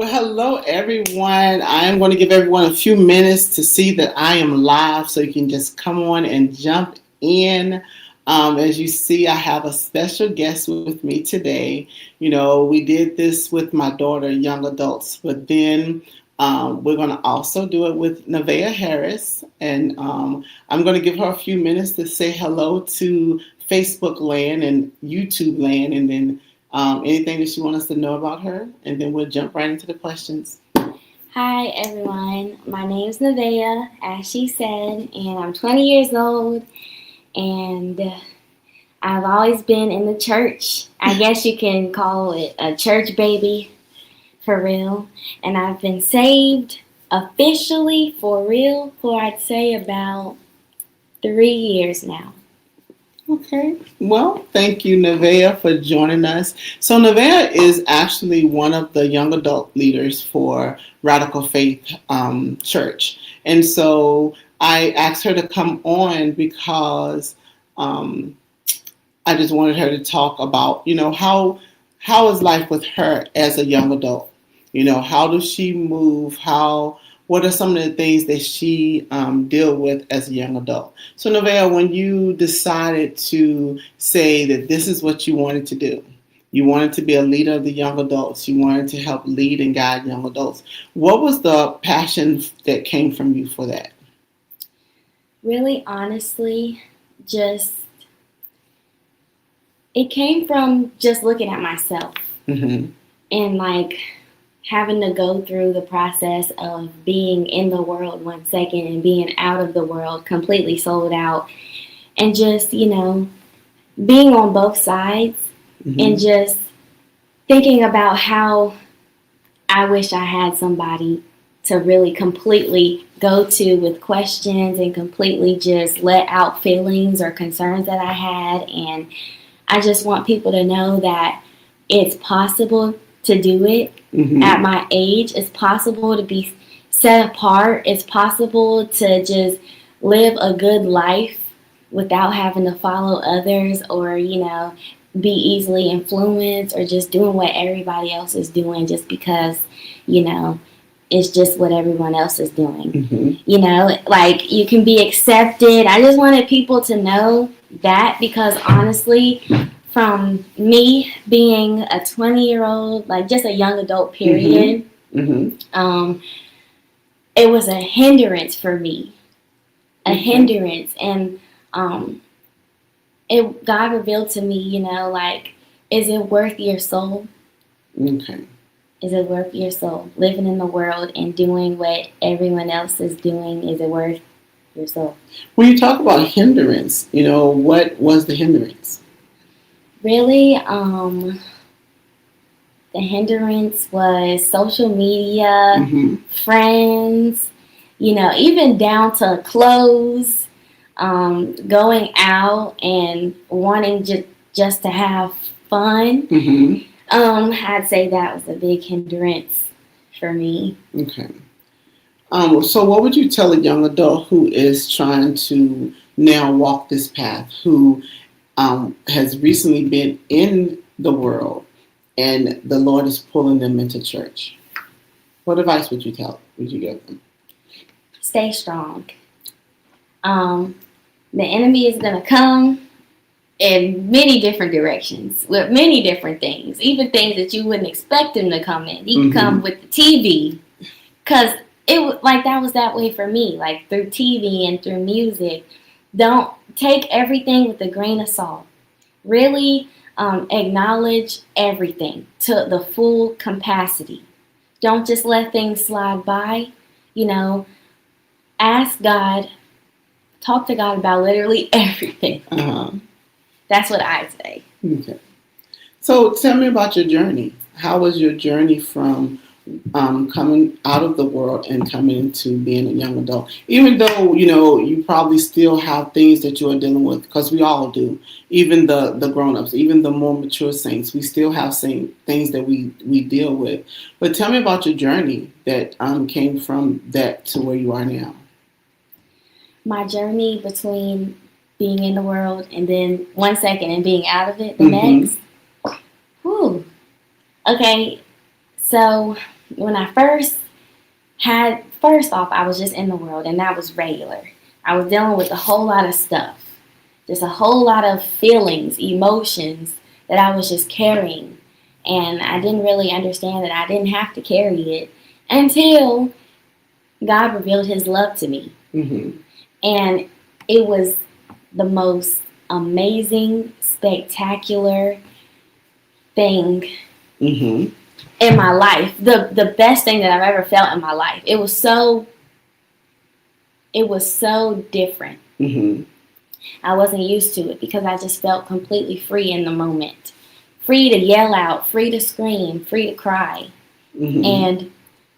Well, hello, everyone. I am going to give everyone a few minutes to see that I am live so you can just come on and jump in. As you see, I have a special guest with me today. We did this with my daughter, young adults, but then we're going to also do it with Nevaeh Harris. And I'm going to give her a few minutes to say hello to Facebook land and YouTube land, and then anything that you want us to know about her, and then we'll jump right into the questions. Hi everyone, my name is Nevaeh, as she said, and I'm 20 years old, and I've always been in the church. I guess you can call it a church baby, for real. And I've been saved officially, for real, for I'd say about 3 years now. Okay. Well, thank you, Nevaeh, for joining us. So, Nevaeh is actually one of the young adult leaders for Radical Faith Church. And so I asked her to come on because um, I just wanted her to talk about, how is life with her as a young adult? How does she move? What are some of the things that she deal with as a young adult? So, Nevaeh, when you decided to say that this is what you wanted to do, you wanted to be a leader of the young adults, you wanted to help lead and guide young adults. What was the passion that came from you for that? Really, honestly, just it came from just looking at myself Mm-hmm. and like having to go through the process of being in the world 1 second and being out of the world completely sold out, and just being on both sides, and Mm-hmm. just thinking about how I wish I had somebody to really completely go to with questions and completely just let out feelings or concerns that I had. And I just want people to know that it's possible to do it at Mm-hmm. my age. It's possible to be set apart. It's possible to just live a good life without having to follow others, or, be easily influenced, or just doing what everybody else is doing just because, you know, it's just what everyone else is doing. Mm-hmm. Like you can be accepted. I just wanted people to know that, because honestly, from me being a 20-year-old, like just a young adult, Mm-hmm. period, Mm-hmm. um, it was a hindrance for me, a Okay. hindrance. And um, God revealed to me, like, is it worth your soul? Okay. Is it worth your soul? Living in the world and doing what everyone else is doing, is it worth your soul? When you talk about hindrance, what was the hindrance? Really, the hindrance was social media, Mm-hmm. friends, even down to clothes, going out and wanting just to have fun. Mm-hmm. I'd say that was a big hindrance for me. Okay. So what would you tell a young adult who is trying to now walk this path, who has recently been in the world and the Lord is pulling them into church? What advice would you give them? Stay strong. Um, the enemy is going to come in many different directions with many different things, even things that you wouldn't expect him to come in. He could come Mm-hmm. with the TV, because like that was that way for me, like through TV and through music. Don't take everything with a grain of salt. Really acknowledge everything to the full capacity. Don't just let things slide by. You know, ask God, talk to God about literally everything. Uh-huh. That's what I say. Okay. So tell me about your journey. How was your journey from coming out of the world and coming into being a young adult? Even though you probably still have things that you are dealing with, because we all do. Even the grown ups, even the more mature saints, we still have same things that we deal with. But tell me about your journey that came from that to where you are now. My journey between being in the world and then 1 second and being out of it the Mm-hmm. next. Whew. Okay, so when I first off, I was just in the world, and that was regular. I was dealing with a whole lot of stuff, just a whole lot of feelings, emotions that I was just carrying. And I didn't really understand that I didn't have to carry it until God revealed his love to me. Mm-hmm. And it was the most amazing, spectacular thing Mm-hmm. in my life. The best thing that I've ever felt in my life. It was so different. Mm-hmm. I wasn't used to it because I just felt completely free in the moment. Free to yell out, free to scream, free to cry. Mm-hmm. And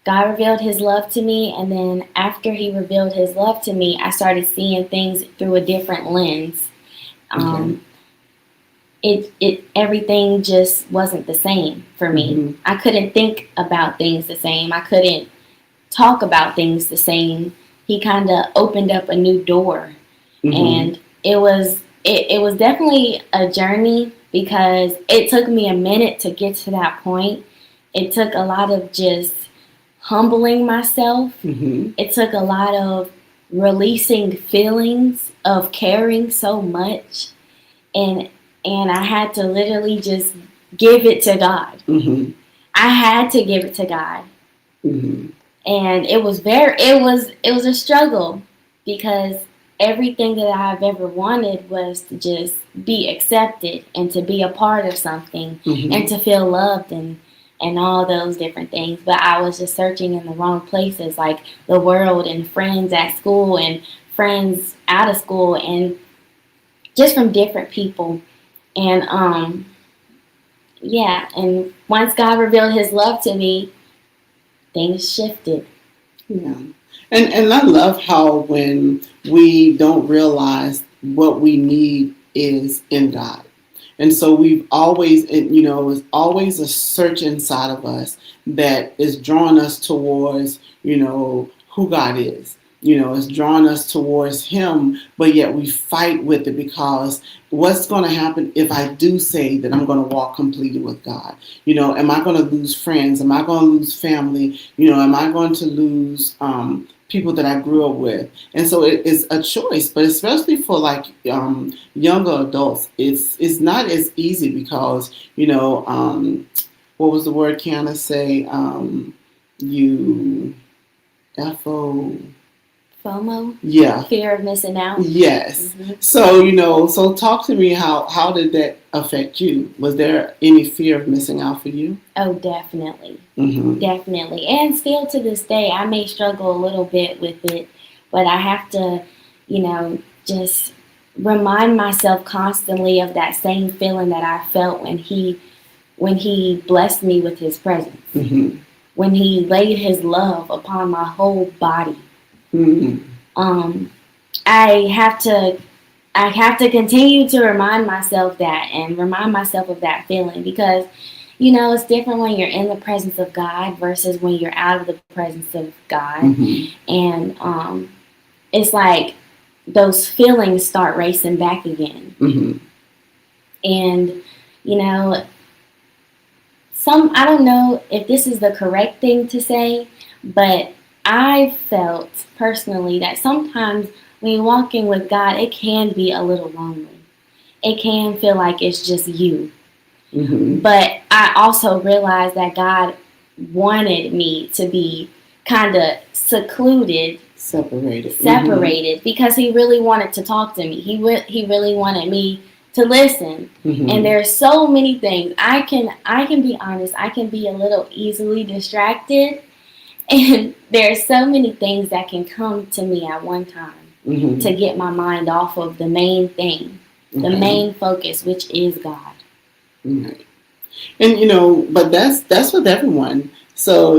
God revealed his love to me, and then after he revealed his love to me, I started seeing things through a different lens. Okay. It everything just wasn't the same for me. Mm-hmm. I couldn't think about things the same. I couldn't talk about things the same. He kind of opened up a new door, Mm-hmm. and it was definitely a journey because it took me a minute to get to that point. It took a lot of just humbling myself. Mm-hmm. It took a lot of releasing feelings of caring so much, and I had to literally just give it to God. Mm-hmm. I had to give it to God. Mm-hmm. And it was a struggle because everything that I've ever wanted was to just be accepted and to be a part of something Mm-hmm. and to feel loved and all those different things. But I was just searching in the wrong places, like the world and friends at school and friends out of school and just from different people. And yeah, and once God revealed his love to me, things shifted. Yeah. And I love how when we don't realize what we need is in God. And so we've always, it's always a search inside of us that is drawing us towards, who God is. It's drawing us towards him, but yet we fight with it because what's going to happen if I do say that I'm going to walk completely with God? Am I going to lose friends? Am I going to lose family? Am I going to lose people that I grew up with? And so it is a choice, but especially for like younger adults, it's not as easy because, what was the word Kiana say? You, F-O... FOMO? Yeah. Fear of missing out? Yes. Mm-hmm. So, so talk to me, how did that affect you? Was there any fear of missing out for you? Oh, definitely. Mm-hmm. Definitely. And still to this day, I may struggle a little bit with it, but I have to, just remind myself constantly of that same feeling that I felt when he blessed me with his presence, Mm-hmm. when he laid his love upon my whole body. Mm-hmm. I have to continue to remind myself that and remind myself of that feeling because, it's different when you're in the presence of God versus when you're out of the presence of God. Mm-hmm. And it's like those feelings start racing back again. Mm-hmm. And, I don't know if this is the correct thing to say, but I felt personally that sometimes when you're walking with God, it can be a little lonely. It can feel like it's just you. Mm-hmm. But I also realized that God wanted me to be kind of separated, mm-hmm. because he really wanted to talk to me. He really wanted me to listen. Mm-hmm. And there's so many things. I can be honest, I can be a little easily distracted. And there's so many things that can come to me at one time mm-hmm. to get my mind off of the main thing, the main focus, which is God. Right. And but that's with everyone. So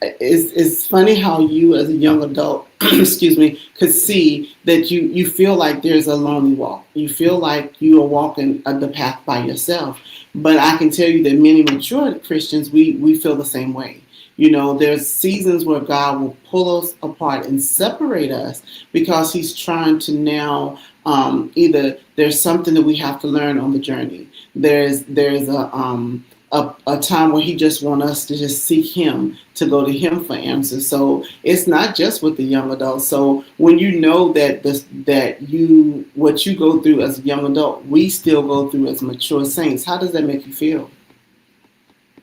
it's funny how you as a young adult, excuse me, could see that you feel like there's a lonely walk. You feel like you are walking the path by yourself. But I can tell you that many mature Christians, we feel the same way. There's seasons where God will pull us apart and separate us because he's trying to now either there's something that we have to learn on the journey. There's a time where he just wants us to just seek him, to go to him for answers. So it's not just with the young adults. So when you know that what you go through as a young adult, we still go through as mature saints, how does that make you feel?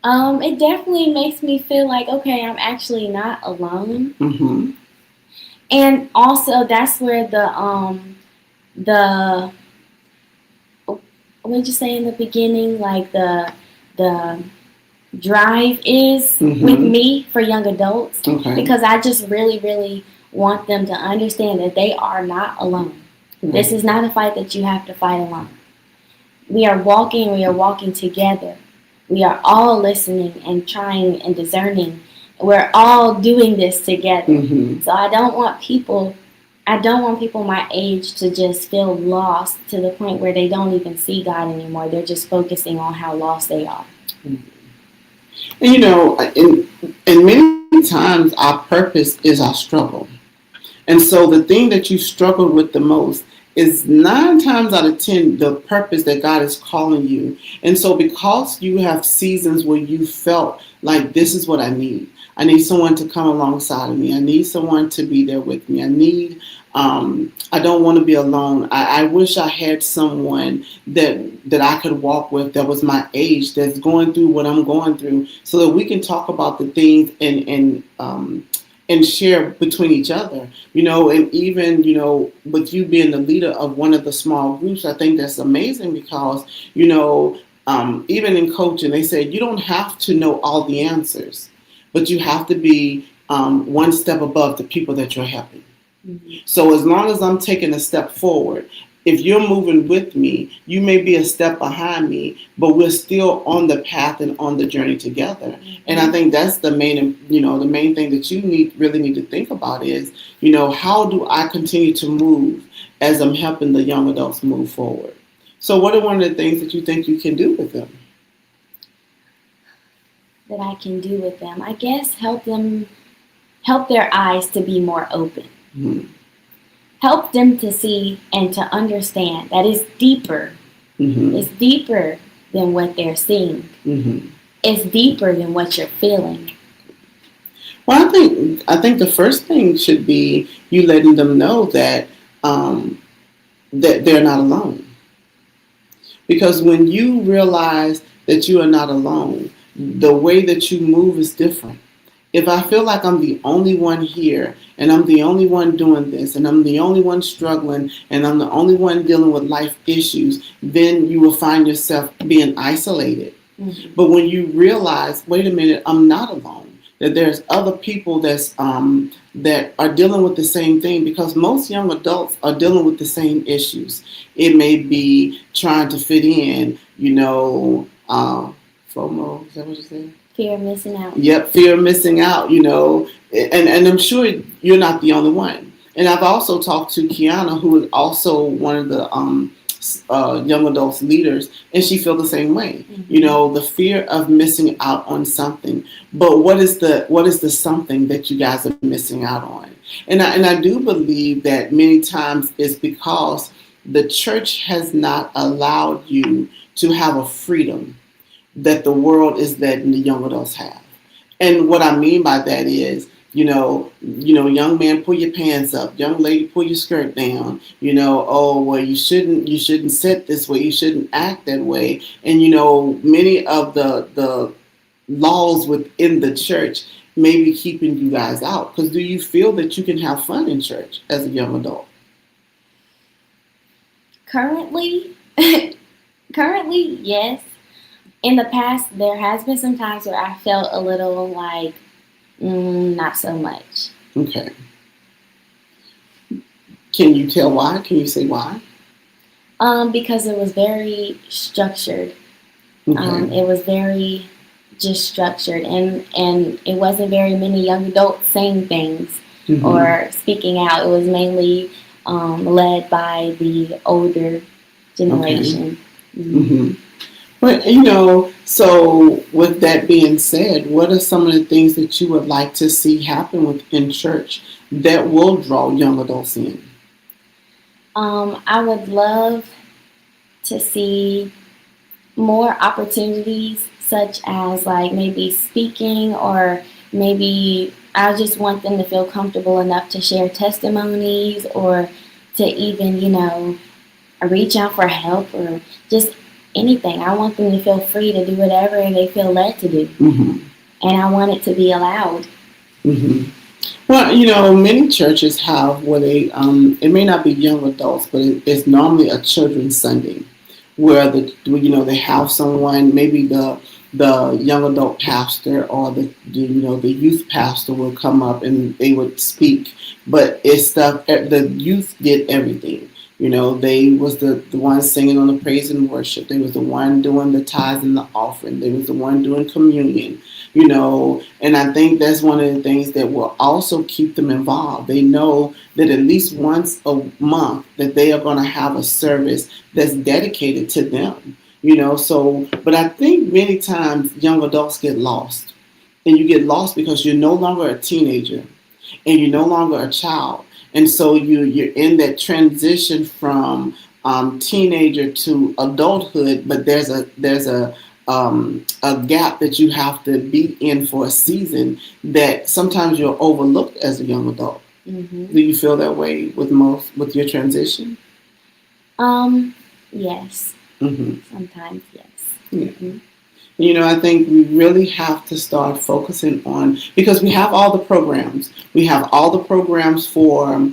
It definitely makes me feel like, okay, I'm actually not alone. Mm-hmm. And also that's where the what did you say in the beginning? Like the drive is with Mm-hmm. me for young adults, Okay. because I just really, really want them to understand that they are not alone. This is not a fight that you have to fight alone. We are walking together. We are all listening and trying and discerning. We're all doing this together. Mm-hmm. So I don't want people my age to just feel lost to the point where they don't even see God anymore. They're just focusing on how lost they are. And and many times our purpose is our struggle. And so the thing that you struggle with the most is 9 times out of 10 the purpose that God is calling you. And so because you have seasons where you felt like this is what I need. I need someone to come alongside of me. I need someone to be there with me. I don't want to be alone. I wish I had someone that I could walk with that was my age, that's going through what I'm going through, so that we can talk about the things and share between each other, and even, with you being the leader of one of the small groups, I think that's amazing because, even in coaching, they said you don't have to know all the answers, but you have to be one step above the people that you're helping. Mm-hmm. So as long as I'm taking a step forward, if you're moving with me, you may be a step behind me, but we're still on the path and on the journey together. Mm-hmm. And I think that's the main thing that you really need to think about is, how do I continue to move as I'm helping the young adults move forward? So what are one of the things that you think you can do with them? That I can do with them, I guess, help their eyes to be more open. Mm-hmm. Help them to see and to understand that it's deeper. Mm-hmm. It's deeper than what they're seeing. Mm-hmm. It's deeper than what you're feeling. Well, I think the first thing should be you letting them know that that they're not alone. Because when you realize that you are not alone, the way that you move is different. If I feel like I'm the only one here and I'm the only one doing this and I'm the only one struggling and I'm the only one dealing with life issues, then you will find yourself being isolated. Mm-hmm. But when you realize, wait a minute, I'm not alone, that there's other people that are dealing with the same thing, because most young adults are dealing with the same issues. It may be trying to fit in, FOMO, is that what you said? Fear of missing out. Yep, fear of missing out, and I'm sure you're not the only one. And I've also talked to Kiana, who is also one of the young adults leaders, and she feels the same way. Mm-hmm. The fear of missing out on something. But what is the something that you guys are missing out on? And I do believe that many times it's because the church has not allowed you to have a freedom that the world is letting the young adults have. And what I mean by that is, young man, pull your pants up. Young lady, pull your skirt down. Oh, well, you shouldn't sit this way. You shouldn't act that way. And, many of the laws within the church may be keeping you guys out. Because do you feel that you can have fun in church as a young adult? Currently, yes. In the past, there has been some times where I felt a little like, not so much. Okay. Can you tell why? Can you say why? Because it was very structured. Okay. It was very just structured, and it wasn't very many young adults saying things mm-hmm. or speaking out. It was mainly led by the older generation. Okay. Mm-hmm. Mm-hmm. But, so with that being said, what are some of the things that you would like to see happen within church that will draw young adults in? I would love to see more opportunities such as like maybe speaking, or maybe I just want them to feel comfortable enough to share testimonies, or to even, reach out for help, or just anything. I want them to feel free to do whatever they feel led to do. Mm-hmm. And I want it to be allowed. Mm-hmm. Well, many churches have where they, it may not be young adults, but it's normally a children's Sunday where they have someone, maybe the young adult pastor or the youth pastor will come up and they would speak, but it's stuff the youth did everything. They was the one singing on the praise and worship. They was the one doing the tithes and the offering. They was the one doing communion. And I think that's one of the things that will also keep them involved. They know that at least once a month that they are going to have a service that's dedicated to them. But I think many times young adults get lost. And you get lost because you're no longer a teenager and you're no longer a child. And so you're in that transition from teenager to adulthood, but there's a gap that you have to be in for a season that sometimes you're overlooked as a young adult. Mm-hmm. Do you feel that way with your transition? Yes. Mm-hmm. Sometimes, yes. Yeah. Mm-hmm. I think we really have to start focusing on, because we have all the programs. We have all the programs for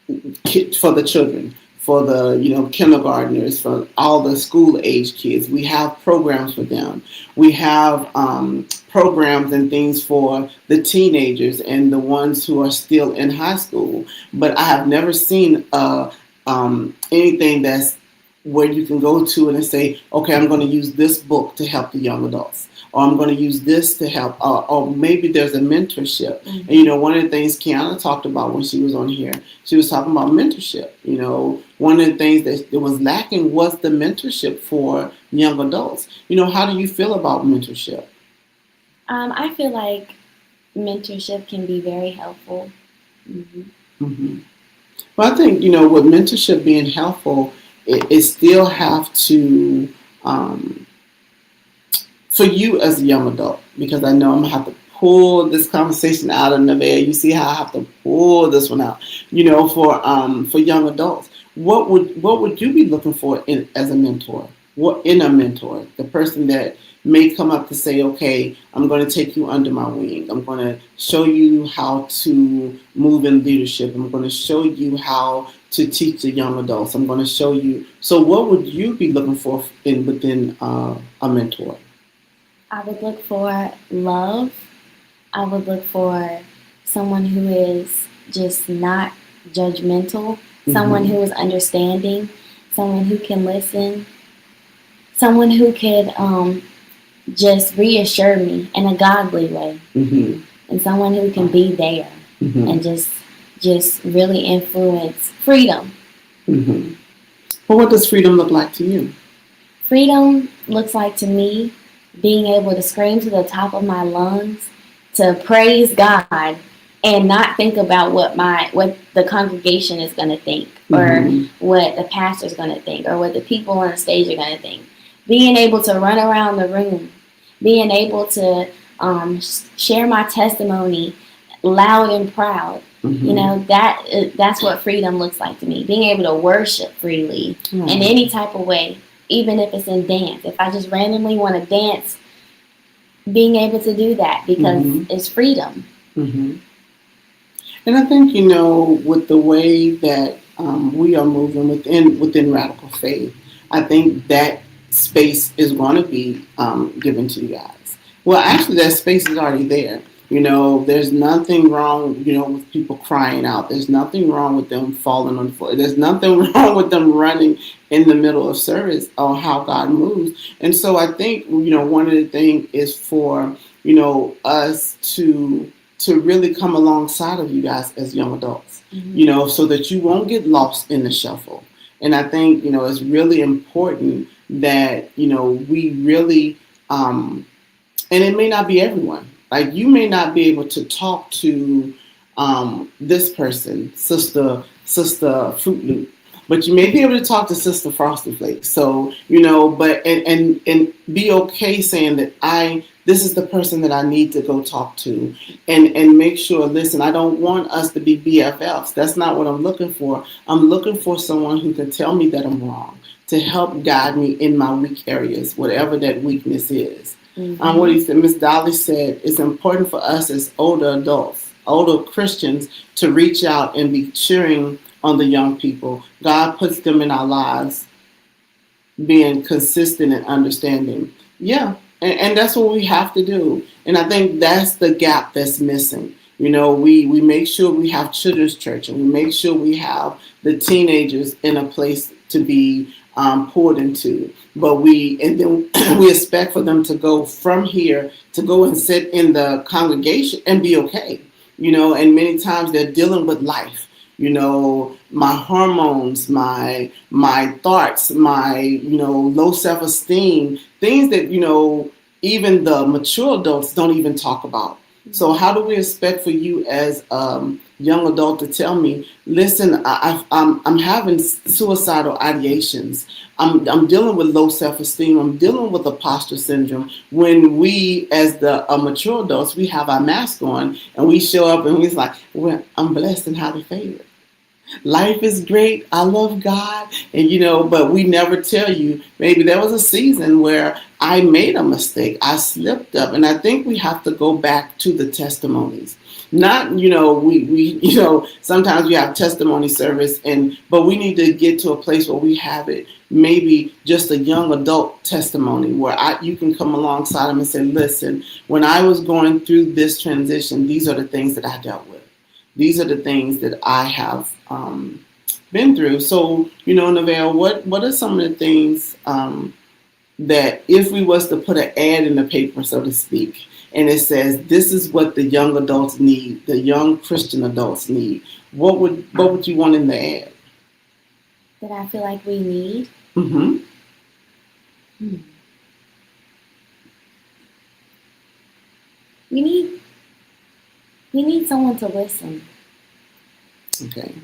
the children, for the kindergartners, for all the school age kids. We have programs for them. We have programs and things for the teenagers and the ones who are still in high school. But I have never seen anything that's where you can go to and say, okay, I'm going to use this book to help the young adults, or I'm going to use this to help, or maybe there's a mentorship. Mm-hmm. And one of the things Kiana talked about when she was on here, she was talking about mentorship. One of the things that was lacking was the mentorship for young adults. How do you feel about mentorship? I feel like mentorship can be very helpful. Mm-hmm. Mm-hmm. Well, I think, with mentorship being helpful, it still have to, for you as a young adult, because I know I'm going to have to pull this conversation out of Nevaeh. You see how I have to pull this one out, for young adults. What would you be looking for as a mentor? What in a mentor? The person that may come up to say, okay, I'm going to take you under my wing. I'm going to show you how to move in leadership. I'm going to show you how to teach the young adults. I'm going to show you. So what would you be looking for within a mentor? I would look for love. I would look for someone who is just not judgmental, Mm-hmm. someone who is understanding, someone who can listen, someone who could just reassure me in a godly way, Mm-hmm. and someone who can be there Mm-hmm. and just really influence freedom. Mm-hmm. But what does freedom look like to you? Freedom looks like to me being able to scream to the top of my lungs, to praise God, and not think about what the congregation is going to think, Mm-hmm. or what the pastor is going to think, or what the people on the stage are going to think. Being able to run around the room, being able to share my testimony loud and proud. Mm-hmm. That's what freedom looks like to me. Being able to worship freely Mm-hmm. in any type of way, even if it's in dance. If I just randomly want to dance, being able to do that, because Mm-hmm. it's freedom. Mm-hmm. And I think, with the way that we are moving within Radical Faith, I think that space is going to be given to you guys. Well, actually, that space is already there. There's nothing wrong, with people crying out. There's nothing wrong with them falling on the floor. There's nothing wrong with them running in the middle of service, or how God moves. And so I think, one of the things is for, us to really come alongside of you guys as young adults, Mm-hmm. so that you won't get lost in the shuffle. And I think, it's really important that, we really, and it may not be everyone. Like, you may not be able to talk to this person, Sister Fruit Loop, but you may be able to talk to Sister Frosty Flakes. So, but and be okay saying that this is the person that I need to go talk to, and make sure, listen, I don't want us to be BFFs. That's not what I'm looking for. I'm looking for someone who can tell me that I'm wrong, to help guide me in my weak areas, whatever that weakness is. Mm-hmm. What he said, Miss Dolly said, it's important for us as older adults, older Christians, to reach out and be cheering on the young people. God puts them in our lives, being consistent and understanding. Yeah, and that's what we have to do. And I think that's the gap that's missing. We make sure we have children's church, and we make sure we have the teenagers in a place to be poured into. But then we expect for them to go from here to go and sit in the congregation and be okay. And many times they're dealing with life. My hormones, my thoughts, my low self-esteem, things that even the mature adults don't even talk about. So how do we expect for you as young adult to tell me, listen, I'm having suicidal ideations. I'm dealing with low self-esteem. I'm dealing with imposter syndrome. When we, as the mature adults, we have our mask on and we show up and we're like, well, I'm blessed and highly favored. Life is great. I love God. And, but we never tell you, maybe there was a season where I made a mistake. I slipped up. And I think we have to go back to the testimonies. Not, we sometimes we have testimony service, but we need to get to a place where we have it, maybe just a young adult testimony where you can come alongside them and say, listen, when I was going through this transition, these are the things that I dealt with. These are the things that I have been through. So, Nevaeh, what are some of the things that if we was to put an ad in the paper, so to speak, and it says, this is what the young adults need, the young Christian adults need, what would you want in the ad? That I feel like we need? Mm-hmm. We need someone to listen. Okay.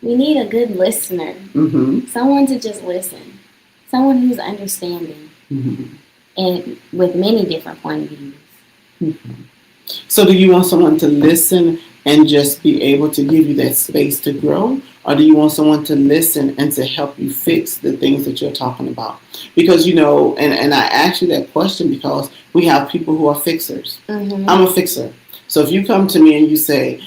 We need a good listener. Mm-hmm. Someone to just listen. Someone who's understanding. Mm-hmm. And with many different point of views. Mm-hmm. So do you want someone to listen and just be able to give you that space to grow? Or do you want someone to listen and to help you fix the things that you're talking about? Because, and I ask you that question because we have people who are fixers. Mm-hmm. I'm a fixer. So if you come to me and you say,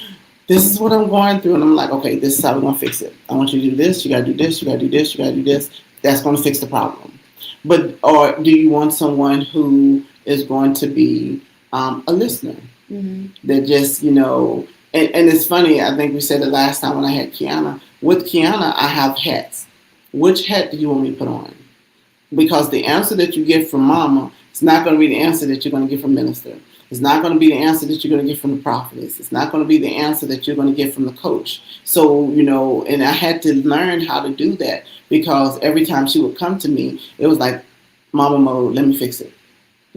this is what I'm going through, and I'm like, okay, this is how we're going to fix it. I want you to do this, you got to do this, you got to do this, you got to do this. That's going to fix the problem. Or do you want someone who is going to be a listener? Mm-hmm. That just, and it's funny, I think we said it last time when I had Kiana. With Kiana, I have hats. Which hat do you want me to put on? Because the answer that you get from mama is not going to be the answer that you're going to get from minister. It's not going to be the answer that you're going to get from the prophetess. It's not going to be the answer that you're going to get from the coach. So, and I had to learn how to do that because every time she would come to me, it was like, Mama Mo, let me fix it.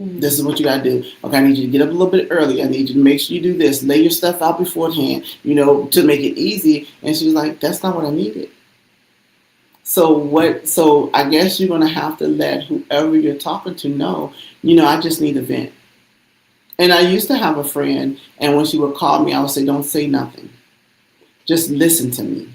Mm-hmm. This is what you got to do. Okay, I need you to get up a little bit early. I need you to make sure you do this. Lay your stuff out beforehand, to make it easy. And she was like, that's not what I needed. So I guess you're going to have to let whoever you're talking to know, I just need a vent. And I used to have a friend, and when she would call me, I would say, don't say nothing. Just listen to me.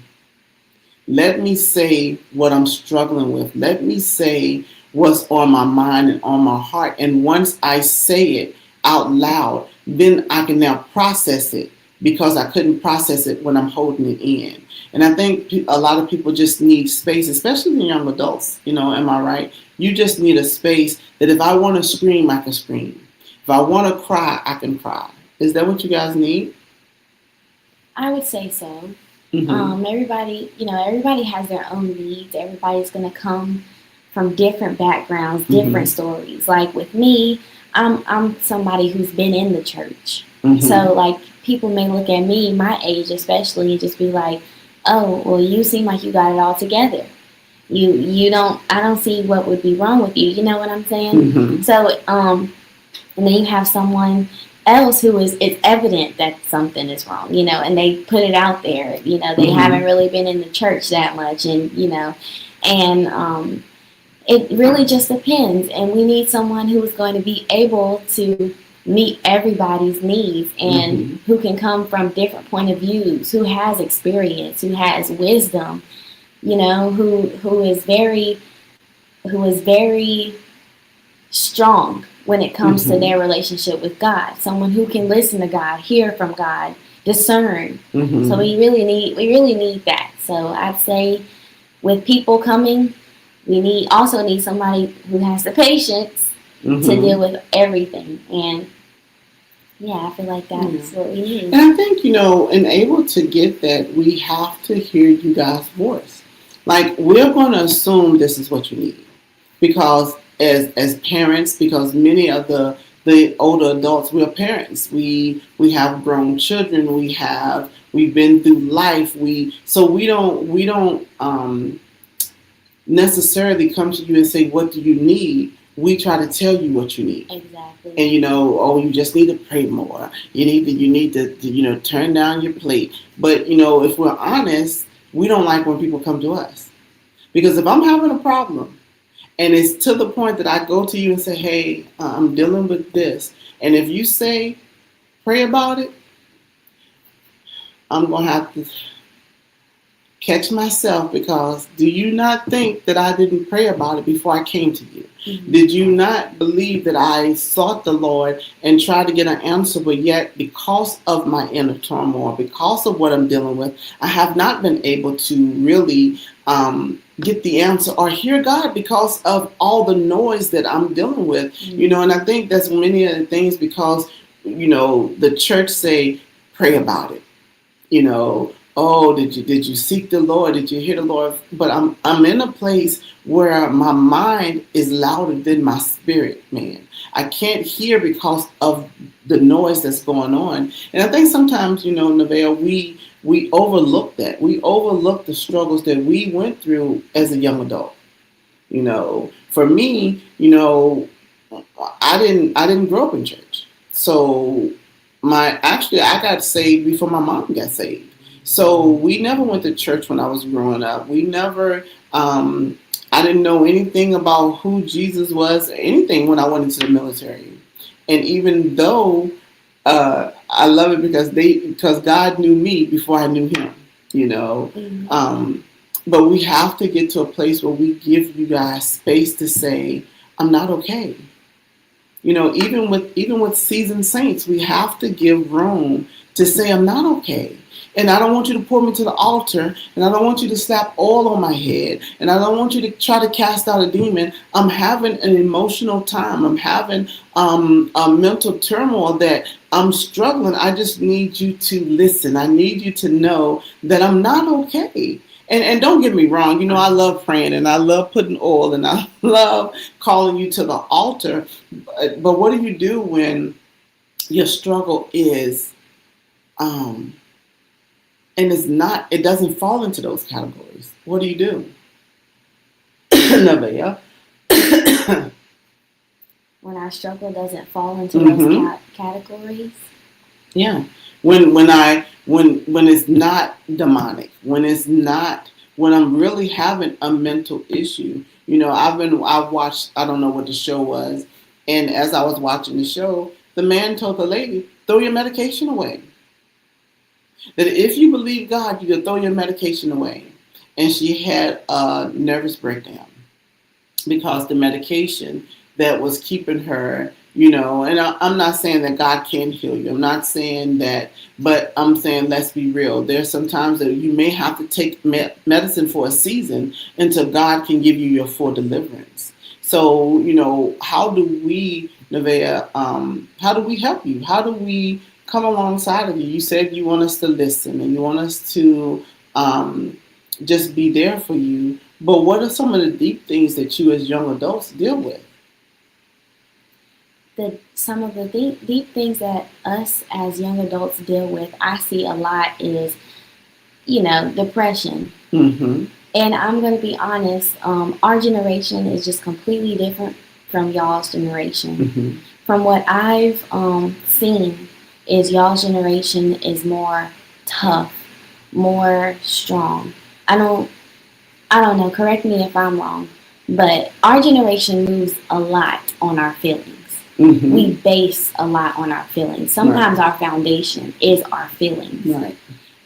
Let me say what I'm struggling with. Let me say what's on my mind and on my heart. And once I say it out loud, then I can now process it because I couldn't process it when I'm holding it in. And I think a lot of people just need space, especially the young adults, am I right? You just need a space that if I want to scream, I can scream. If I want to cry, I can cry. Is that what you guys need? I would say so. Mm-hmm. Everybody has their own needs. Everybody's going to come from different backgrounds, different stories. Like with me, I'm somebody who's been in the church. Mm-hmm. So like people may look at me, my age especially, and just be like, oh, well, you seem like you got it all together. I don't see what would be wrong with you. You know what I'm saying? Mm-hmm. So, and then you have someone else who is, it's evident that something is wrong, and they put it out there. They haven't really been in the church that much, and it really just depends. And we need someone who is going to be able to meet everybody's needs and who can come from different point of views, who has experience, who has wisdom, who is very strong when it comes to their relationship with God. Someone who can listen to God, hear from God, discern. So we really need that. So I'd say with people coming, we also need somebody who has the patience to deal with everything. And yeah, I feel like that's what we need. And I think, and able to get that, we have to hear you guys' voice. Like, we're going to assume this is what you need. Because as parents, because many of the older adults, we're parents. We have grown children. We've been through life. So we don't necessarily come to you and say, what do you need? We try to tell you what you need. Exactly. And you just need to pray more. You need to turn down your plate. But if we're honest, we don't like when people come to us. Because if I'm having a problem and it's to the point that I go to you and say, hey, I'm dealing with this, and if you say pray about it, I'm going to have to catch myself, because do you not think that I didn't pray about it before I came to you? Did you not believe that I sought the Lord and tried to get an answer, but yet because of my inner turmoil, because of what I'm dealing with, I have not been able to really get the answer or hear God because of all the noise that I'm dealing with? And I think that's many of the things, because the church say pray about it. Oh, did you seek the Lord? Did you hear the Lord? But I'm in a place where my mind is louder than my spirit, man. I can't hear because of the noise that's going on. And I think sometimes, Nevaeh, we overlook that. We overlook the struggles that we went through as a young adult. For me, I didn't grow up in church. So I got saved before my mom got saved. So we never went to church when I was growing up. We never, I didn't know anything about who Jesus was, or anything when I went into the military. And even though I love it because God knew me before I knew him, but we have to get to a place where we give you guys space to say, I'm not okay. Even with seasoned saints, we have to give room to say, I'm not okay. And I don't want you to pull me to the altar, and I don't want you to slap oil on my head, and I don't want you to try to cast out a demon. I'm having an emotional time. I'm having a mental turmoil that I'm struggling. I just need you to listen. I need you to know that I'm not okay. And don't get me wrong, I love praying, and I love putting oil, and I love calling you to the altar. But what do you do when your struggle is and it doesn't fall into those categories? What do you do? Nevaeh. When our struggle doesn't fall into those categories? Yeah. When it's not demonic, when I'm really having a mental issue. I watched, I don't know what the show was, and as I was watching the show, the man told the lady, throw your medication away. That if you believe God, you can throw your medication away. And she had a nervous breakdown because the medication that was keeping her, and I'm not saying that God can't heal you. I'm not saying that, but I'm saying let's be real. There's some times that you may have to take medicine for a season until God can give you your full deliverance. So, how do we, Nevaeh, how do we help you? How do we come alongside of you? You said you want us to listen and you want us to just be there for you. But what are some of the deep things that you as young adults deal with? Some of the deep things that us as young adults deal with, I see a lot is, depression. And I'm going to be honest, our generation is just completely different from y'all's generation. Mm-hmm. From what I've seen, is y'all's generation is more tough, more strong. I don't I don't know, correct me if I'm wrong, but our generation moves a lot on our feelings. Mm-hmm. We base a lot on our feelings. Sometimes our foundation is our feelings. Right.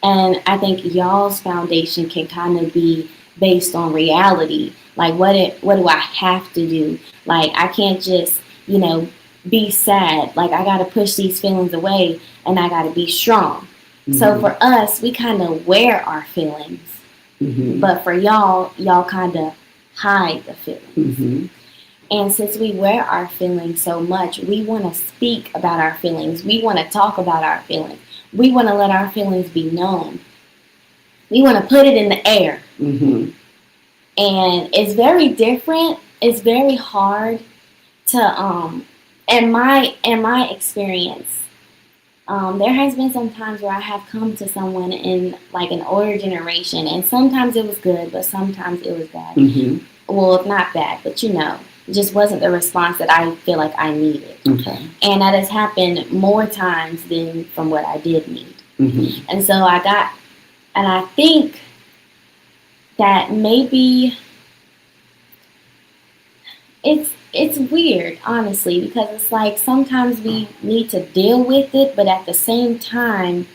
And I think y'all's foundation can kind of be based on reality. Like, what do I have to do? Like, I can't just, be sad. Like, I got to push these feelings away and I got to be strong. So Mm-hmm. for us, we kind of wear our feelings. Mm-hmm. But for y'all kind of hide the feelings. Mm-hmm. And since we wear our feelings so much, we want to speak about our feelings. We want to talk about our feelings. We want to let our feelings be known. We want to put it in the air. Mm-hmm. And it's very different. It's very hard to in my experience, there has been some times where I have come to someone in like an older generation, and sometimes it was good, but sometimes it was bad. Mm-hmm. Well, not bad, but it just wasn't the response that I feel like I needed. Okay. And that has happened more times than from what I did need. Mm-hmm. And so I think that maybe it's weird, honestly, because it's like sometimes we need to deal with it, but at the same time,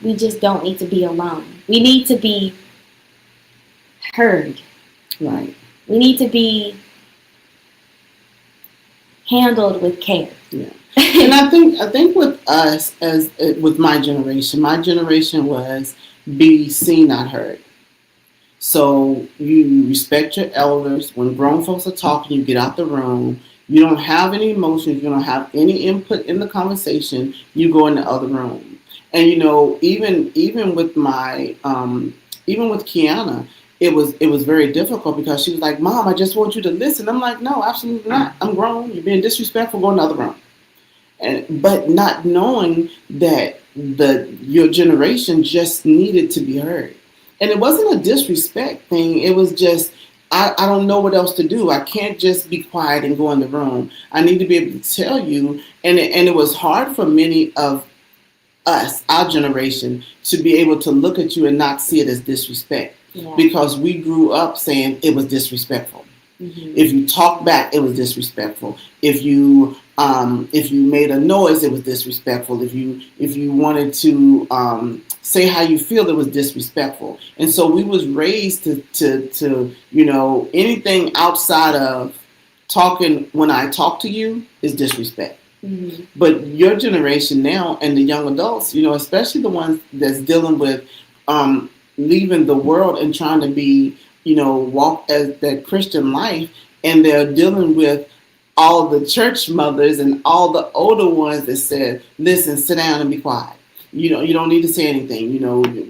we just don't need to be alone. We need to be heard. Right. We need to be handled with care. Yeah. And I think with us with my generation was be seen, not heard. So you respect your elders. When grown folks are talking, you get out the room. You don't have any emotions. You don't have any input in the conversation. You go in the other room. And even with my even with Kiana, it was very difficult because she was like, "Mom, I just want you to listen." I'm like, "No, absolutely not. I'm grown. You're being disrespectful. Go in the other room." But not knowing that your generation just needed to be heard. And it wasn't a disrespect thing. It was just, I don't know what else to do. I can't just be quiet and go in the room. I need to be able to tell you. And it was hard for many of us, our generation, to be able to look at you and not see it as disrespect. Yeah. Because we grew up saying it was disrespectful. Mm-hmm. If you talked back, it was disrespectful. If you made a noise, it was disrespectful. If you wanted to say how you feel, it was disrespectful. And so we was raised to anything outside of talking. When I talk to you, is disrespect. Mm-hmm. But your generation now and the young adults, especially the ones that's dealing with leaving the world and trying to be, walk as that Christian life, and they're dealing with all the church mothers and all the older ones that said, "Listen, sit down and be quiet. You don't need to say anything.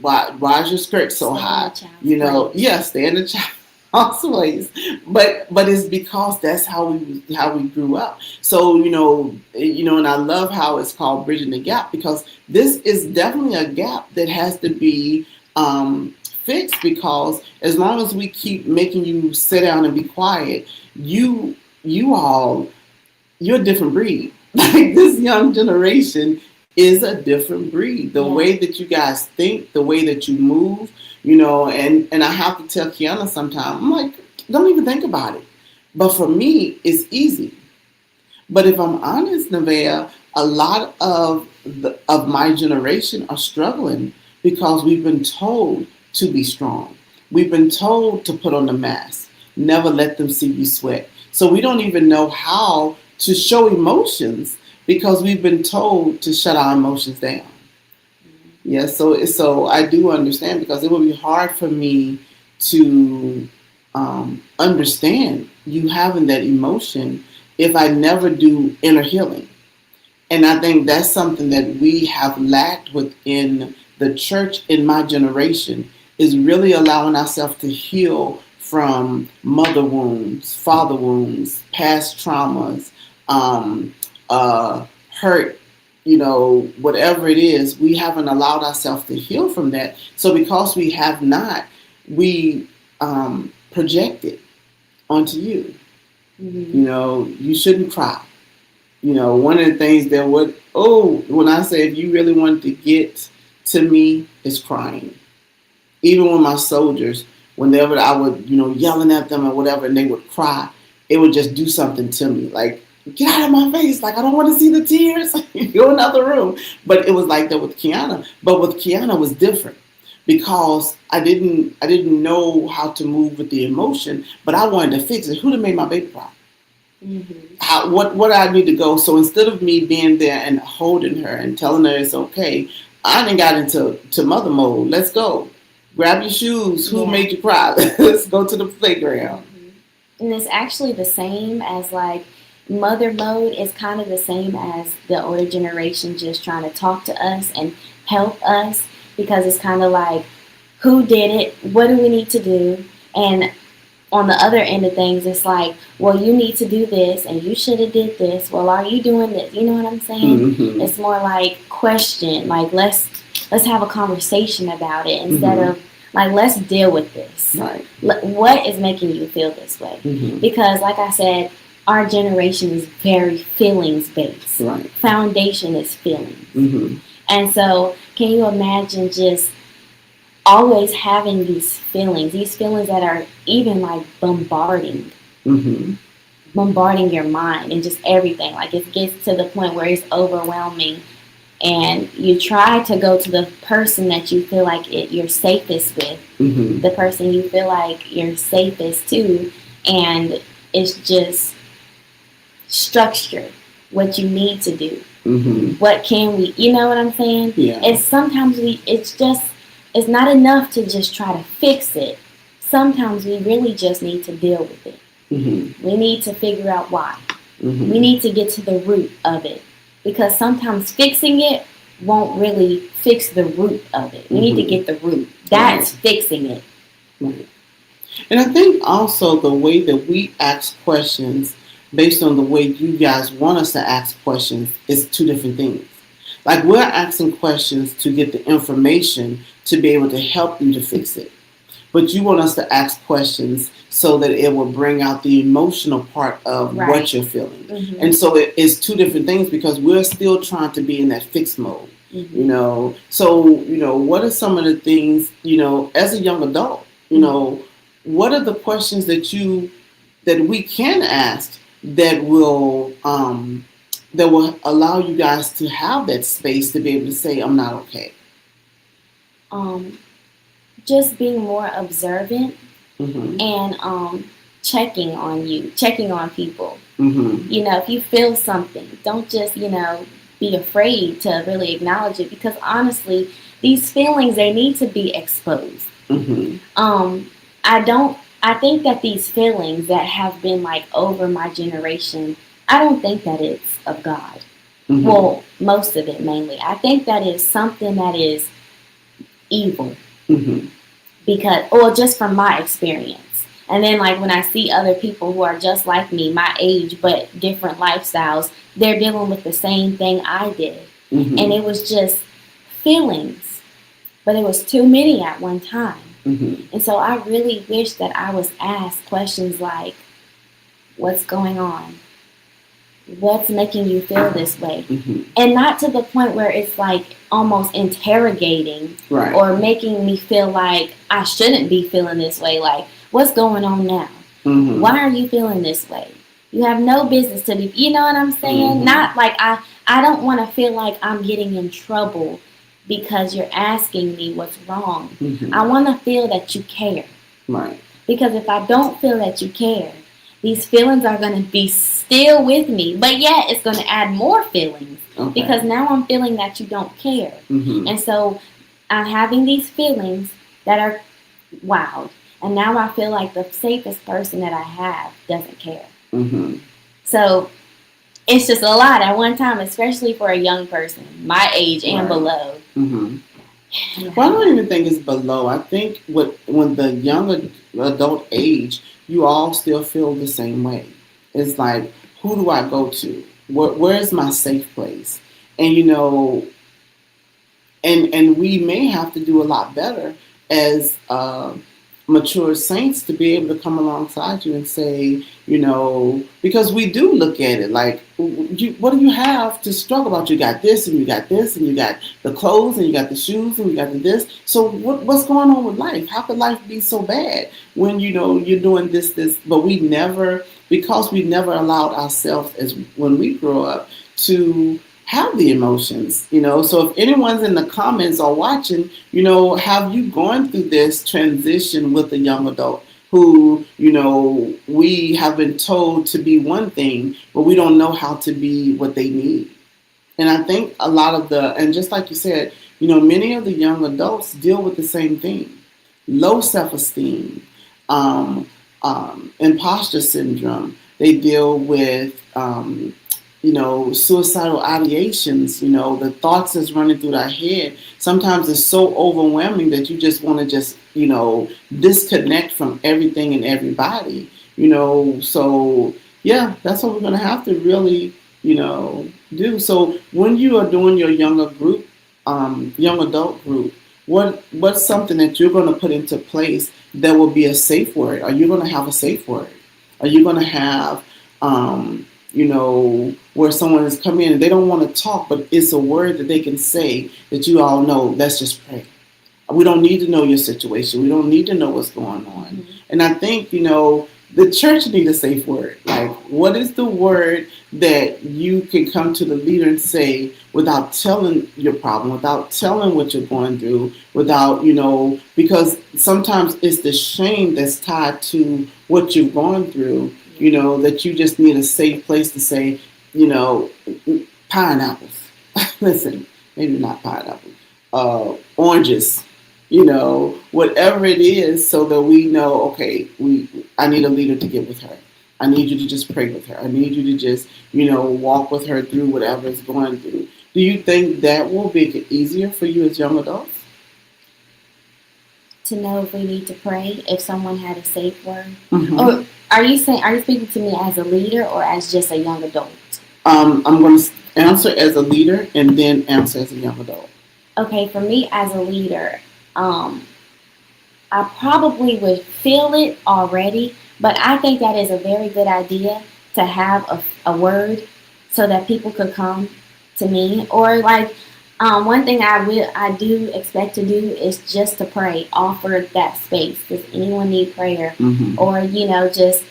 Why is your skirt so high? Yes, stay in the child's ways." But it's because that's how we grew up. So and I love how it's called bridging the gap, because this is definitely a gap that has to be fixed, because as long as we keep making you sit down and be quiet, you're a different breed. Like, this young generation is a different breed. The way that you guys think, the way that you move, and I have to tell Kiana sometimes, I'm like, don't even think about it. But for me, it's easy. But if I'm honest, Nevaeh, a lot of my generation are struggling because we've been told to be strong. We've been told to put on the mask. Never let them see you sweat. So we don't even know how to show emotions because we've been told to shut our emotions down. Yeah, so I do understand, because it would be hard for me to understand you having that emotion if I never do inner healing. And I think that's something that we have lacked within the church in my generation, is really allowing ourselves to heal from mother wounds, father wounds, past traumas, hurt, whatever it is. We haven't allowed ourselves to heal from that. So because we have not, we project it onto you. Mhm. You know, you shouldn't cry. You know, one of the things that would, when I say if you really wanted to get to me, is crying. Even when my soldiers, whenever I would, yelling at them or whatever, and they would cry, it would just do something to me. Like, get out of my face. Like, I don't want to see the tears. Go another room. But it was like that with Kiana. But with Kiana it was different because I didn't know how to move with the emotion, but I wanted to fix it. Who'd have made my baby cry? Mhm. What I need to go. So instead of me being there and holding her and telling her it's okay, I then got into mother mode. Let's go. Grab your shoes. Who Yeah. made you cry? Let's go to the playground. Mhm. And it's actually the same as like mother mode is kind of the same as the older generation just trying to talk to us and help us because it's kind of like who did it? What do we need to do? And on the other end of things, it's like, well, you need to do this, and you should have did this. Well, are you doing this? You know what I'm saying? Mm-hmm. It's more like question, like let's have a conversation about it instead Mm-hmm. of like let's deal with this. Right. What is making you feel this way? Mm-hmm. Because, like I said, our generation is very feelings based. Right. Foundation is feelings, Mm-hmm. and so can you imagine just always having these feelings that are even like Mm-hmm. bombarding your mind and just everything. Like it gets to the point where it's overwhelming, and you try to go to the person that you feel like you're safest with, Mm-hmm. the person you feel like you're safest to, and it's just structure what you need to do. Mm-hmm. What can we? You know what I'm saying? Yeah. It's sometimes it's not enough to just try to fix it. Sometimes we really just need to deal with it. Mm-hmm. We need to figure out why. Mm-hmm. We need to get to the root of it. Because sometimes fixing it won't really fix the root of it. We need to get the root. That's fixing it. Right. And I think also the way that we ask questions based on the way you guys want us to ask questions is two different things. Like we're asking questions to get the information to be able to help you to fix it. But you want us to ask questions so that it will bring out the emotional part of Right. what you're feeling. Mm-hmm. And so it's two different things because we're still trying to be in that fixed mode. Mm-hmm. So what are some of the things, as a young adult, what are the questions that we can ask that will allow you guys to have that space to be able to say, I'm not okay. Just being more observant Mm-hmm. and checking on people. Mm-hmm. If you feel something, don't just, be afraid to really acknowledge it because honestly, these feelings, they need to be exposed. Mm-hmm. I think that these feelings that have been like over my generation, I don't think that it's of God. Mm-hmm. Well, most of it mainly. I think that is something that is evil. Mm-hmm. Just from my experience. And then, like, when I see other people who are just like me, my age, but different lifestyles, they're dealing with the same thing I did. Mm-hmm. And it was just feelings, but it was too many at one time. Mm-hmm. And so I really wish that I was asked questions like, what's going on? What's making you feel this way? Mm-hmm. And not to the point where it's like almost interrogating Right. or making me feel like I shouldn't be feeling this way. Like, what's going on now? Mm-hmm. Why are you feeling this way? You have no business to be, you know what I'm saying? Mm-hmm. Not like I don't want to feel like I'm getting in trouble because you're asking me what's wrong. Mm-hmm. I want to feel that you care. Right. Because if I don't feel that you care, these feelings are going to be still with me, but yet it's going to add more feelings Okay. because now I'm feeling that you don't care. Mm-hmm. And so I'm having these feelings that are wild, and now I feel like the safest person that I have doesn't care. Mm-hmm. So it's just a lot at one time, especially for a young person, my age and Right. below. Mm-hmm. Well, I don't even think it's below. I think when the young adult age, you all still feel the same way. It's like, who do I go to? Where is my safe place? And and we may have to do a lot better as mature saints to be able to come alongside you and say, because we do look at it like, what do you have to struggle about? You got this, and you got this, and you got the clothes, and you got the shoes, and you got the this. So what's going on with life? How could life be so bad when you're doing this? But because we never allowed ourselves, as when we grow up, to have the emotions. So if anyone's in the comments or watching, have you gone through this transition with a young adult who, we have been told to be one thing, but we don't know how to be what they need. And I think a lot of and just like you said, many of the young adults deal with the same thing: low self-esteem, imposter syndrome. They deal with, suicidal ideations, the thoughts that's running through their head. Sometimes it's so overwhelming that you just want to disconnect from everything and everybody, So, yeah, that's what we're going to have to really, do. So when you are doing your young adult group, what's something that you're going to put into place that will be a safe word? Are you going to have a safe word? Are you going to have, where someone is coming in and they don't want to talk, but it's a word that they can say that you all know, let's just pray. We don't need to know your situation. We don't need to know what's going on. Mm-hmm. And I think, the church needs a safe word. Like, what is the word that you can come to the leader and say without telling your problem, without telling what you're going through, without, because sometimes it's the shame that's tied to what you've gone through, that you just need a safe place to say, pineapples. Listen, maybe not pineapples, oranges, whatever it is, so that we know, okay, I need a leader to get with her. I need you to just pray with her. I need you to just, walk with her through whatever is going through. Do you think that will make it easier for you as young adults? To know if we need to pray, if someone had a safe word? Mm-hmm. Or are you speaking to me as a leader or as just a young adult? I'm going to answer as a leader and then answer as a young adult. Okay, for me as a leader, I probably would feel it already, but I think that is a very good idea to have a word so that people could come to me. Or like, one thing I do expect to do is just to pray, offer that space. Does anyone need prayer? Mm-hmm. Or, just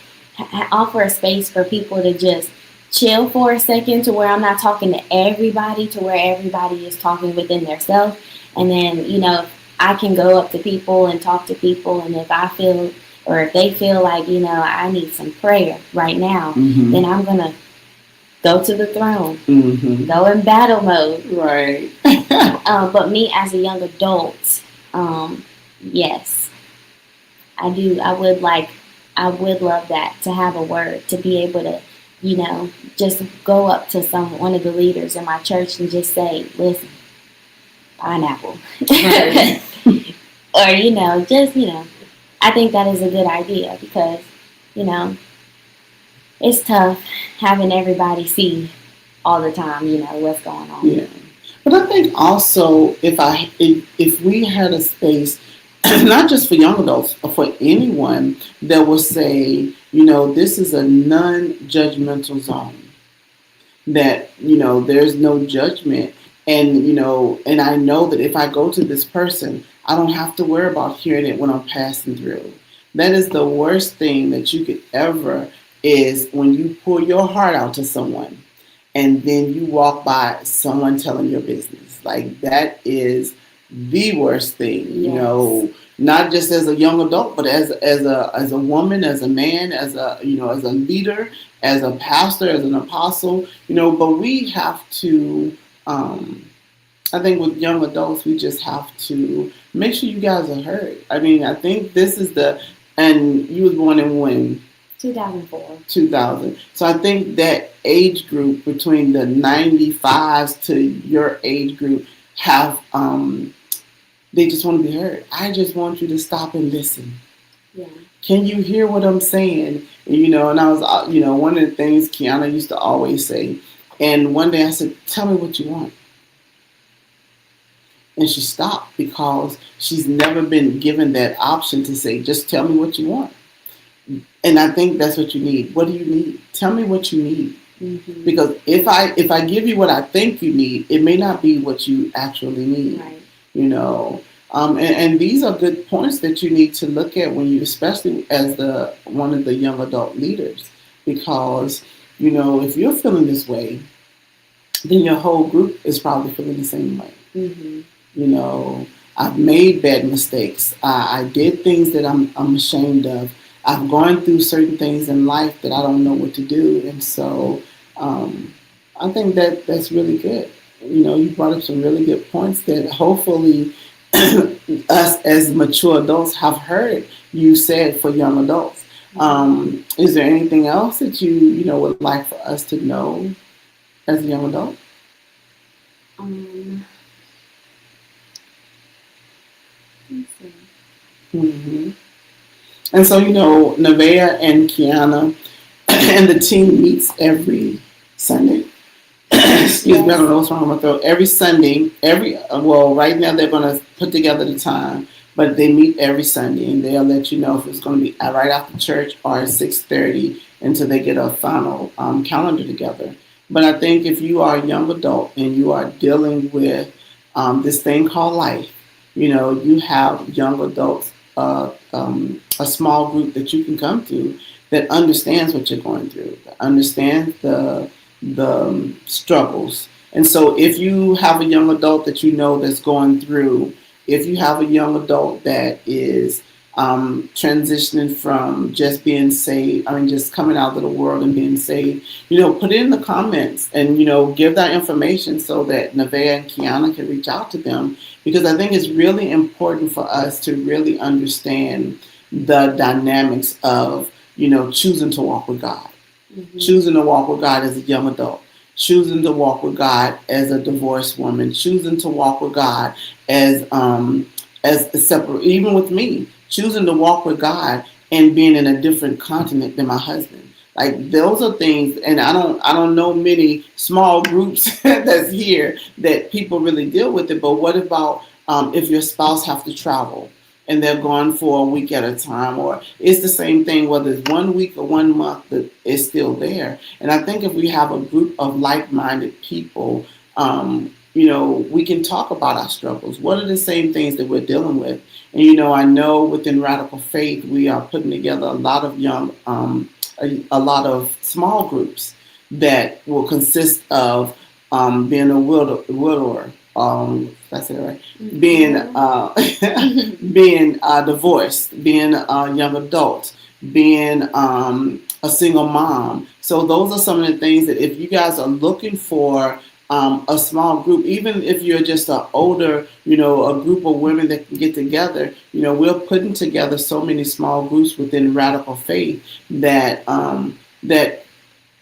offer a space for people to just chill for a second, to where I'm not talking to everybody, to where everybody is talking within themselves. And then, I can go up to people and talk to people. And if I feel, or if they feel like, I need some prayer right now, mm-hmm. then I'm going to go to the throne, mm-hmm. go in battle mode. Right. But me as a young adult, yes, I do. I would love that, to have a word, to be able to, just go up to one of the leaders in my church and just say, listen, pineapple. Right. Or, I think that is a good idea because, it's tough having everybody see all the time, what's going on. Yeah. But I think also if we had a space, not just for young adults, but for anyone that will say, this is a non-judgmental zone, that, there's no judgment. And, and I know that if I go to this person, I don't have to worry about hearing it when I'm passing through. That is the worst thing that you could ever, is when you pour your heart out to someone and then you walk by someone telling your business. Like, that is the worst thing, Yes. Not just as a young adult, but as a woman, as a man, as a leader, as a pastor, as an apostle, but we have to, I think with young adults, we just have to make sure you guys are heard. I mean, I think this is and you was born in when? 2004. 2000. So I think that age group between the 95s to your age group have, they just want to be heard. I just want you to stop and listen. Yeah. Can you hear what I'm saying? And I was, one of the things Kiana used to always say. And one day I said, tell me what you want. and she stopped because she's never been given that option to say, just tell me what you want. And I think that's what you need. What do you need? Tell me what you need. Mm-hmm. Because if I give you what I think you need, it may not be what you actually need. Right. You know, and these are good points that you need to look at when you, especially as the one of the young adult leaders, because if you're feeling this way, then your whole group is probably feeling the same way. Mm-hmm. I've made bad mistakes. I did things that I'm ashamed of. I've gone through certain things in life that I don't know what to do, and so I think that's really good. You brought up some really good points that hopefully us as mature adults have heard you said for young adults. Is there anything else that you would like for us to know as a young adult? Let's see. Mm-hmm. And so, Nevaeh and Kiana and the team meets every Sunday. Excuse me, I don't know what's wrong with my throat. Every Sunday, right now they're going to put together the time, but they meet every Sunday, and they'll let you know if it's going to be right after church or at 6:30 until they get a final calendar together. But I think if you are a young adult and you are dealing with this thing called life, you have young adults, a small group that you can come to that understands what you're going through, that understands the struggles. And so if you have a young adult that that's going through, if you have a young adult that is transitioning from just being saved, just coming out of the world and being saved, put it in the comments and, give that information so that Nevaeh and Kiana can reach out to them. Because I think it's really important for us to really understand the dynamics of, choosing to walk with God. Mm-hmm. Choosing to walk with God as a young adult, choosing to walk with God as a divorced woman, choosing to walk with God as a separate, even with me, choosing to walk with God and being in a different continent than my husband. Like those are things, and I don't know many small groups that's here that people really deal with it. But what about if your spouse have to travel? And they're gone for a week at a time, or it's the same thing, whether it's 1 week or 1 month, that it's still there. And I think if we have a group of like-minded people, we can talk about our struggles. What are the same things that we're dealing with? And, I know within Radical Faith, we are putting together a lot of a lot of small groups that will consist of being a widower. That's it, right? Being being divorced, being a young adult, being a single mom. So those are some of the things that if you guys are looking for a small group, even if you're just an older, a group of women that can get together, we're putting together so many small groups within Radical Faith that that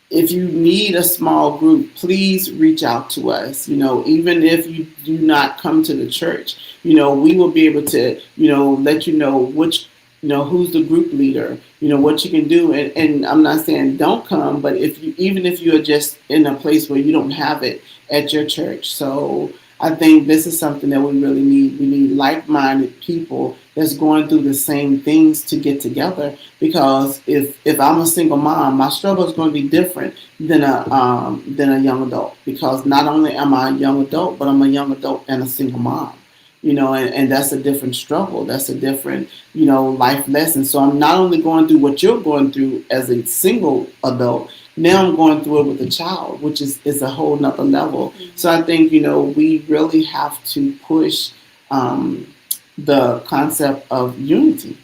if you need a small group, please reach out to us. Even if you do not come to the church, we will be able to, let you know which, who's the group leader, what you can do. And I'm not saying don't come, but even if you're just in a place where you don't have it at your church. So I think this is something that we really need. We need like-minded people that's going through the same things to get together. Because if I'm a single mom, my struggle is going to be different than a young adult. Because not only am I a young adult, but I'm a young adult and a single mom. And that's a different struggle. That's a different, life lesson. So I'm not only going through what you're going through as a single adult. Now I'm going through it with a child, which is a whole nother level. Mm-hmm. So I think, we really have to push the concept of unity.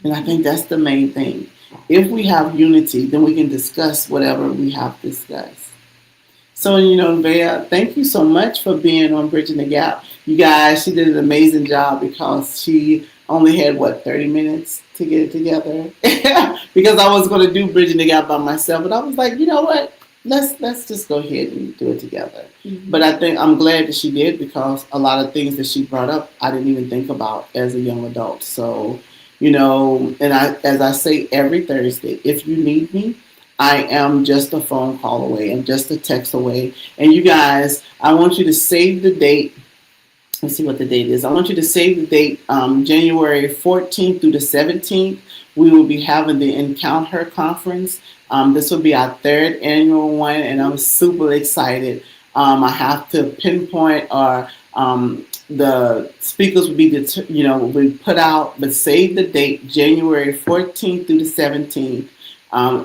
And I think that's the main thing. If we have unity, then we can discuss whatever we have to discuss. So, Nevaeh, thank you so much for being on Bridging the Gap. You guys, she did an amazing job because she only had, 30 minutes to get it together? Because I was going to do Bridging the Gap by myself, but I was like, you know what? Let's just go ahead and do it together. Mm-hmm. But I think I'm glad that she did, because a lot of things that she brought up, I didn't even think about as a young adult. So, and as I say every Thursday, if you need me, I am just a phone call away. I'm just a text away. And you guys, I want you to save the date let's see what the date is. I want you to save the date, January 14th through the 17th. We will be having the Encounter Conference. This will be our third annual one, and I'm super excited. I have to pinpoint or the speakers will be, will be put out, but save the date, January 14th through the 17th.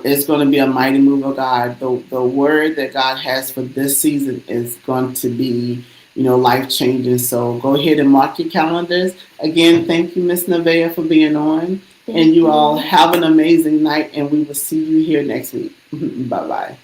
It's going to be a mighty move of God. The word that God has for this season is going to be, life changing. So go ahead and mark your calendars. Again, thank you, Miss Nevaeh, for being on. Thank And you you. all have an amazing night, and we will see you here next week. Bye bye.